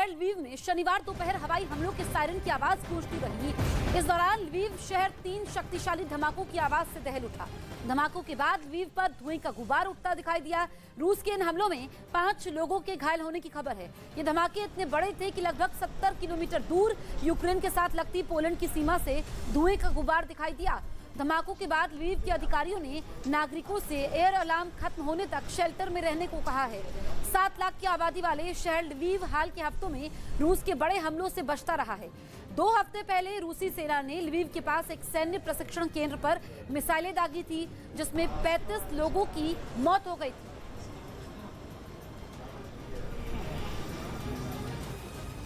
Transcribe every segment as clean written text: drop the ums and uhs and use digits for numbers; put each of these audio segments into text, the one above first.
शहर लवीव में शनिवार दोपहर हवाई हमलों के सायरन की आवाज गूंजती रही। इस दौरान लवीव शहर 3 शक्तिशाली धमाकों की आवाज से दहल उठा। धमाकों के बाद लवीव पर धुएं का गुबार उठता दिखाई दिया। रूस के इन हमलों में 5 लोगों के घायल होने की खबर है। ये धमाके इतने बड़े थे कि लगभग 70 किलोमीटर दूर यूक्रेन के साथ लगती पोलैंड की सीमा से धुएं का गुबार दिखाई दिया। धमाकों के बाद लवीव के अधिकारियों ने नागरिकों से एयर अलार्म खत्म होने तक शेल्टर में रहने को कहा है। 7 लाख की आबादी वाले शहर लवीव हाल के हफ्तों में रूस के बड़े हमलों से बचता रहा है। 2 हफ्ते पहले रूसी सेना ने लवीव के पास एक सैन्य प्रशिक्षण केंद्र पर मिसाइलें दागी थी, जिसमें 35 लोगों की मौत हो गई थी।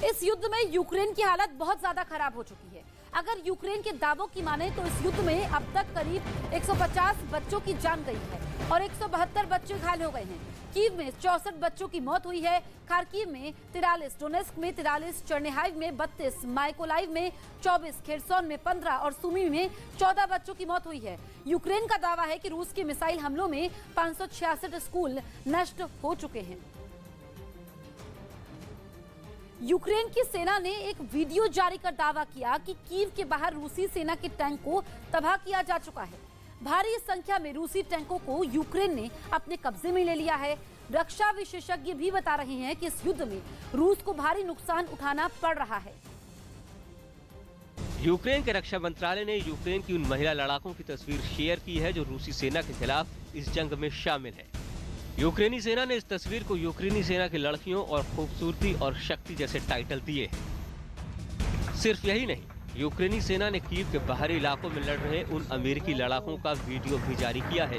इस युद्ध में यूक्रेन की हालत बहुत ज्यादा खराब हो चुकी है। अगर यूक्रेन के दावों की माने तो इस युद्ध में अब तक करीब 150 बच्चों की जान गई है और 172 बच्चे घायल हो गए हैं। कीव में 64 बच्चों की मौत हुई है, खार्किव में 43, डोनेस्क में 43, चर्निहाइव में 32, माइकोलाइव में 24, खेरसोन में 15 और सुमी में 14 बच्चों की मौत हुई है। यूक्रेन का दावा है कि रूस के मिसाइल हमलों में 566 स्कूल नष्ट हो चुके हैं। यूक्रेन की सेना ने एक वीडियो जारी कर दावा किया कि कीव के बाहर रूसी सेना के टैंक को तबाह किया जा चुका है। भारी संख्या में रूसी टैंकों को यूक्रेन ने अपने कब्जे में ले लिया है। रक्षा विशेषज्ञ भी बता रहे हैं कि इस युद्ध में रूस को भारी नुकसान उठाना पड़ रहा है। यूक्रेन के रक्षा मंत्रालय ने यूक्रेन की उन महिला लड़ाकों की तस्वीर शेयर की है जो रूसी सेना के खिलाफ इस जंग में शामिल है। यूक्रेनी सेना ने इस तस्वीर को यूक्रेनी सेना की लड़कियों और खूबसूरती और शक्ति जैसे टाइटल दिए हैं। सिर्फ यही नहीं, यूक्रेनी सेना ने कीव के बाहरी इलाकों में लड़ रहे उन अमेरिकी लड़ाकों का वीडियो भी जारी किया है।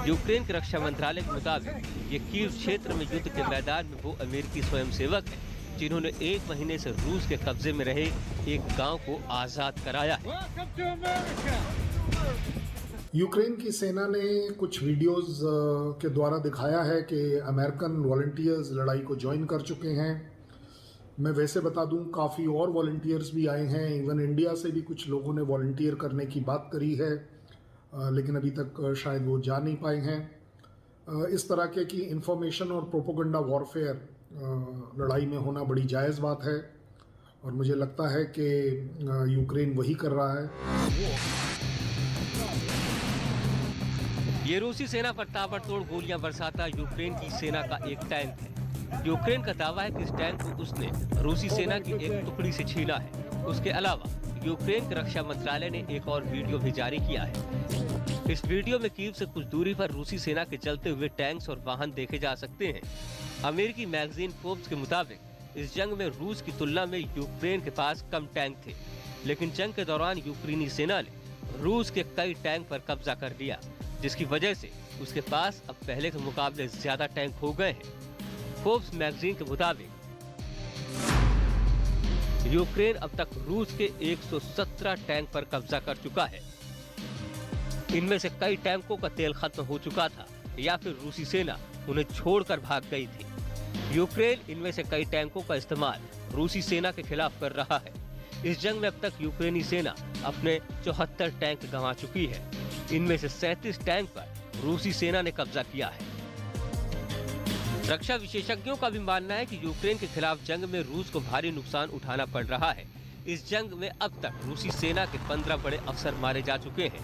यूक्रेन के रक्षा मंत्रालय के मुताबिक ये कीव क्षेत्र में युद्ध के मैदान में वो अमेरिकी स्वयंसेवक हैं जिन्होंने 1 महीने से रूस के कब्जे में रहे एक गाँव को आजाद कराया है। यूक्रेन की सेना ने कुछ वीडियोस के द्वारा दिखाया है कि अमेरिकन वॉलंटियर्स लड़ाई को ज्वाइन कर चुके हैं। मैं वैसे बता दूं, काफ़ी और वॉलंटियर्स भी आए हैं। इवन इंडिया से भी कुछ लोगों ने वॉलंटियर करने की बात करी है, लेकिन अभी तक शायद वो जा नहीं पाए हैं। इस तरह के की इंफॉर्मेशन और प्रोपोगंडा वॉरफेयर लड़ाई में होना बड़ी जायज़ बात है और मुझे लगता है कि यूक्रेन वही कर रहा है। ये रूसी सेना पर ताबड़तोड़ गोलियां बरसाता यूक्रेन की सेना का एक टैंक है। यूक्रेन का दावा है कि इस टैंक को उसने रूसी सेना की एक टुकड़ी से छीना है। उसके अलावा यूक्रेन के रक्षा मंत्रालय ने एक और वीडियो भी जारी किया है। इस वीडियो में कीव से कुछ दूरी पर रूसी सेना के चलते हुए टैंक्स और वाहन देखे जा सकते हैं। अमेरिकी मैगजीन फोर्ब्स के मुताबिक इस जंग में रूस की तुलना में यूक्रेन के पास कम टैंक थे, लेकिन जंग के दौरान यूक्रेनी सेना ने रूस के कई टैंक पर कब्जा कर लिया, जिसकी वजह से उसके पास अब पहले के मुकाबले ज्यादा टैंक हो गए हैं। फोर्ब्स मैगजीन के मुताबिक यूक्रेन अब तक रूस के 117 टैंक पर कब्जा कर चुका है। इनमें से कई टैंकों का तेल खत्म हो चुका था या फिर रूसी सेना उन्हें छोड़कर भाग गई थी। यूक्रेन इनमें से कई टैंकों का इस्तेमाल रूसी सेना के खिलाफ कर रहा है। इस जंग में अब तक यूक्रेनी सेना अपने 74 टैंक गंवा चुकी है। इनमें से 37 टैंक पर रूसी सेना ने कब्जा किया है। रक्षा विशेषज्ञों का भी मानना है कि यूक्रेन के खिलाफ जंग में रूस को भारी नुकसान उठाना पड़ रहा है। इस जंग में अब तक रूसी सेना के 15 बड़े अफसर मारे जा चुके हैं।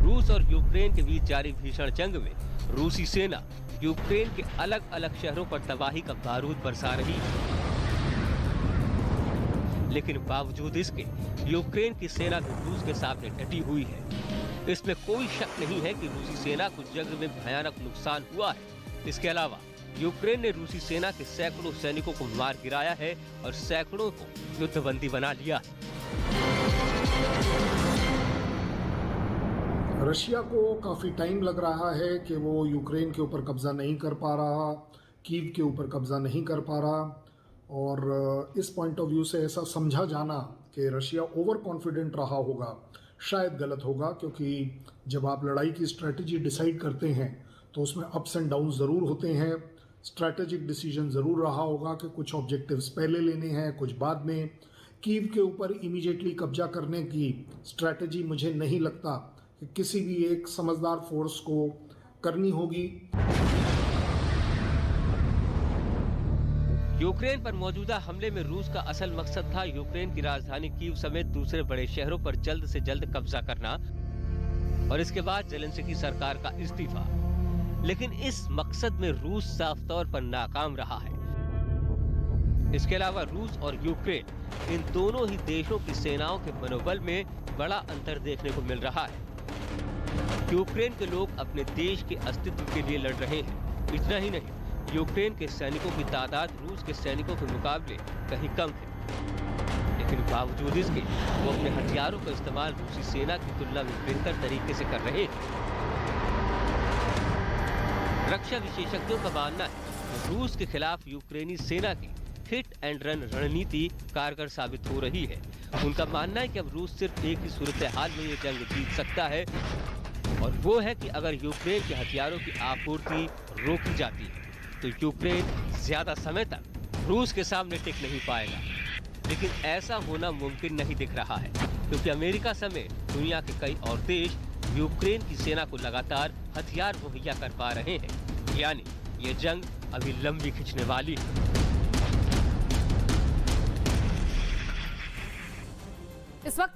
रूस और यूक्रेन के बीच जारी भीषण जंग में रूसी सेना यूक्रेन के अलग अलग शहरों पर तबाही का बारूद बरसा रही है, लेकिन बावजूद इसके यूक्रेन की सेना भी रूस के सामने डटी हुई है। इसमें कोई शक नहीं है कि रूसी सेना को जंग में भयानक नुकसान हुआ है। इसके अलावा यूक्रेन ने रूसी सेना के सैकड़ों सैनिकों को मार गिराया है और सैकड़ों को युद्धबंदी बना लिया है। रशिया को काफ़ी टाइम लग रहा है कि वो यूक्रेन के ऊपर कब्जा नहीं कर पा रहा, कीव के ऊपर कब्जा नहीं कर पा रहा, और इस पॉइंट ऑफ व्यू से ऐसा समझा जाना कि रशिया ओवर कॉन्फिडेंट रहा होगा शायद गलत होगा, क्योंकि जब आप लड़ाई की स्ट्रैटेजी डिसाइड करते हैं तो उसमें अप्स एंड डाउन ज़रूर होते हैं। स्ट्रैटेजिक डिसीजन ज़रूर रहा होगा कि कुछ ऑब्जेक्टिव्स पहले लेने हैं, कुछ बाद में। कीव के ऊपर इमीडिएटली कब्जा करने की स्ट्रैटेजी मुझे नहीं लगता कि किसी भी एक समझदार फोर्स को करनी होगी। यूक्रेन पर मौजूदा हमले में रूस का असल मकसद था यूक्रेन की राजधानी कीव समेत दूसरे बड़े शहरों पर जल्द से जल्द कब्जा करना और इसके बाद ज़ेलेंस्की सरकार का इस्तीफा। लेकिन इस मकसद में रूस साफ तौर पर नाकाम रहा है। इसके अलावा रूस और यूक्रेन इन दोनों ही देशों की सेनाओं के मनोबल में बड़ा अंतर देखने को मिल रहा है। यूक्रेन के लोग अपने देश के अस्तित्व के लिए लड़ रहे हैं। इतना ही नहीं, यूक्रेन के सैनिकों की तादाद रूस के सैनिकों के मुकाबले कहीं कम है, लेकिन बावजूद इसके वो अपने हथियारों का इस्तेमाल रूसी सेना की तुलना में बेहतर तरीके से कर रहे हैं। रक्षा विशेषज्ञों का मानना है कि रूस के खिलाफ यूक्रेनी सेना की हिट एंड रन रणनीति कारगर साबित हो रही है। उनका मानना है कि अब रूस सिर्फ एक ही सूरत हाल में ये जंग जीत सकता है और वो है कि अगर यूक्रेन के हथियारों की आपूर्ति रोकी जाती है तो यूक्रेन ज्यादा समय तक रूस के सामने टिक नहीं पाएगा। लेकिन ऐसा होना मुमकिन नहीं दिख रहा है, क्योंकि अमेरिका समेत दुनिया के कई और देश यूक्रेन की सेना को लगातार हथियार मुहैया कर पा रहे हैं। यानी ये जंग अभी लंबी खिंचने वाली है। इस वक्त